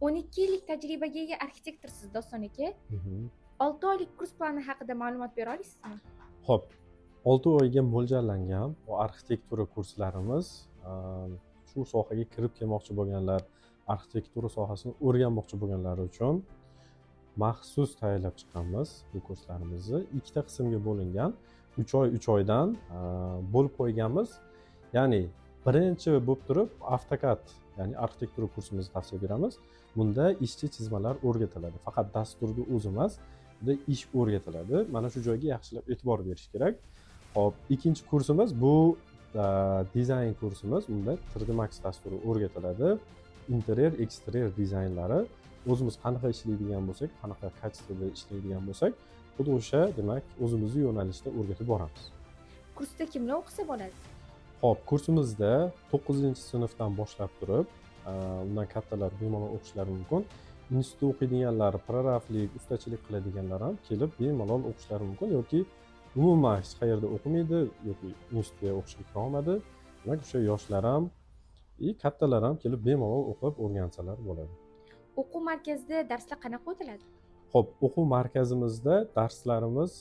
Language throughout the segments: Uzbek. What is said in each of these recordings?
12 yillik tajribaga ega arxitektorsiz Doston aka. Mhm. 6 oylik kurs plani haqida ma'lumot bera olasizmi? Xo'p, 6 oyga mo'ljallangan bu arxitektura kurslarimiz shu sohaga kirib kelmoqchi bo'lganlar, arxitektura sohasini o'rganmoqchi bo'lganlar uchun maxsus tayyorlab chiqqanmiz bu kurslarimizni. Ikkita qismga bo'lingan. 3 oy 3 oydan bo'lib qo'yganmiz. Ya'ni birinchi bo'lib turib AutoCAD, ya'ni arxitektura kursimizni tavsiya beramiz. Bunda ishchi chizmalar o'rgatiladi. Faqat dasturni o'zi emas, bunda ish o'rgatiladi. Mana shu joyga yaxshilab e'tibor berish kerak. Hop, ikkinchi kursimiz bu dizayn kursimiz. Bunda 3D Max dasturi o'rgatiladi. Interior, eksterior dizaynlari o'zimiz qanaqa ishlaydigan bo'lsak, qanaqa kачествоda ishlaydigan bo'lsak, xuddi o'sha, demak, o'zimizni yo'nalishda o'rgatib boramiz. Kursda kimlar o'qisa bo'ladi? Xo'p, kursimizda 9-sinfdan boshlab turib, undan kattalar bemalol o'qishlari mumkin. Institutda o'qiydiganlar, prorablik, ustachilik qiladiganlar ham kelib bemalol o'qishlari mumkin yoki umuman hech qayerda o'qimaydi yoki institutga o'qishga kira olmadi. Demak, o'sha yoshlar ham, kattalar ham kelib bemalol o'qib o'rgansalar bo'ladi. O'quv markazida darslar qanaqa o'tiladi? Xo'p, o'quv markazimizda darslarimiz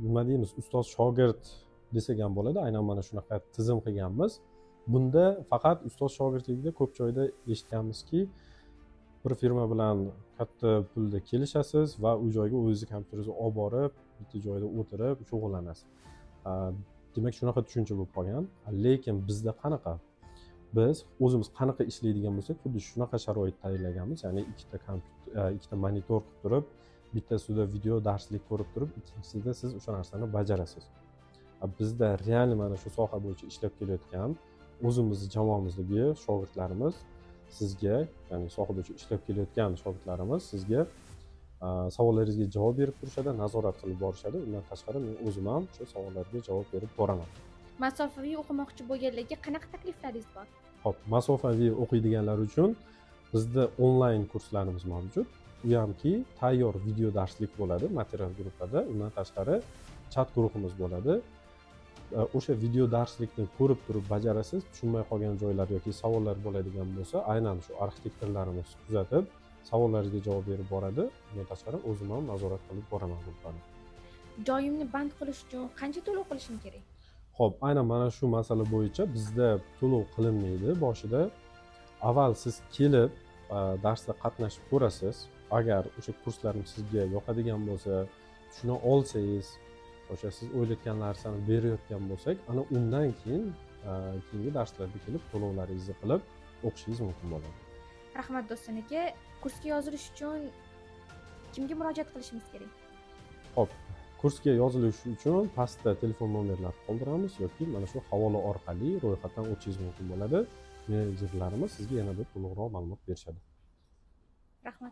nima deymiz, ustoz shogird desak ham bo'ladi. Aynan mana shunaqa tizim qilganmiz. Bunda faqat ustoz shogirdligida ko'p joyda eshitganmizki, bir firma bilan katta pulda kelishasiz va u joyga o'zingizni kompyuteringizni olib borib, bitta joyda o'tirib shug'ullanasiz. Demak, shunaqa tushuncha bo'lib qolgan. Lekin bizda qanaqa? Biz o'zimiz qanaqa ishlaydigan bo'lsak, xuddi shunaqa sharoit tayyorlaganmiz. Ya'ni ikkita monitor qilib turib, bittasida video darslik ko'rib turib, ikkinchisida siz o'sha narsani bajarasiz. Bizda real mana shu soha bo'yicha ishlab kelayotgan o'zimizni jamoamizdagi shogirdlarimiz sizga, ya'ni soha bo'yicha ishlab kelayotgan shogirdlarimiz sizga savollaringizga javob berib turishadi, nazorat qilib borishadi. Undan tashqari men o'zim ham o'sha savollarga javob berib boraman. Masofaviy o'qimoqchi bo'lganlarga qanaqa takliflaringiz bor? Xo'p, masofaviy o'qiydiganlar uchun bizda onlayn kurslarimiz mavjud. U hamki tayyor video darslik bo'ladi material gruppada. Undan tashqari chat guruhimiz bo'ladi. O'sha video darslikni ko'rib turib bajarasiz. Tushunmay qolgan joylar yoki savollar bo'ladigan bo'lsa, aynan shu arxitektorlarimiz kuzatib, savollaringizga javob berib boradi. Undan tashqari o'zim ham nazorat qilib boraman grupani. Joyimni band qilish uchun qancha to'lov qilishim kerak? Xo'p, aynan mana shu masala bo'yicha bizda to'lov qilinmaydi. Boshida avval siz kelib darsda qatnashib ko'rasiz. Agar o'sha kurslarimiz sizga yoqadigan bo'lsa, tushuna olsangiz, o'sha siz o'ylayotgan narsani berayotgan bo'lsak, ana undan keyin keyingi darslarga kelib to'lovlaringizni qilib o'qishingiz mumkin bo'ladi. Rahmat Doston aka, kursga yozilish uchun kimga murojaat qilishimiz kerak? Xo'p, kursga yozilish uchun pastda telefon nomerlar qoldiramiz yoki mana shu havola orqali ro'yxatdan o'tishingiz mumkin bo'ladi. Menejerlarimiz sizga yanada to'liqroq ma'lumot berishadi. Rahmat.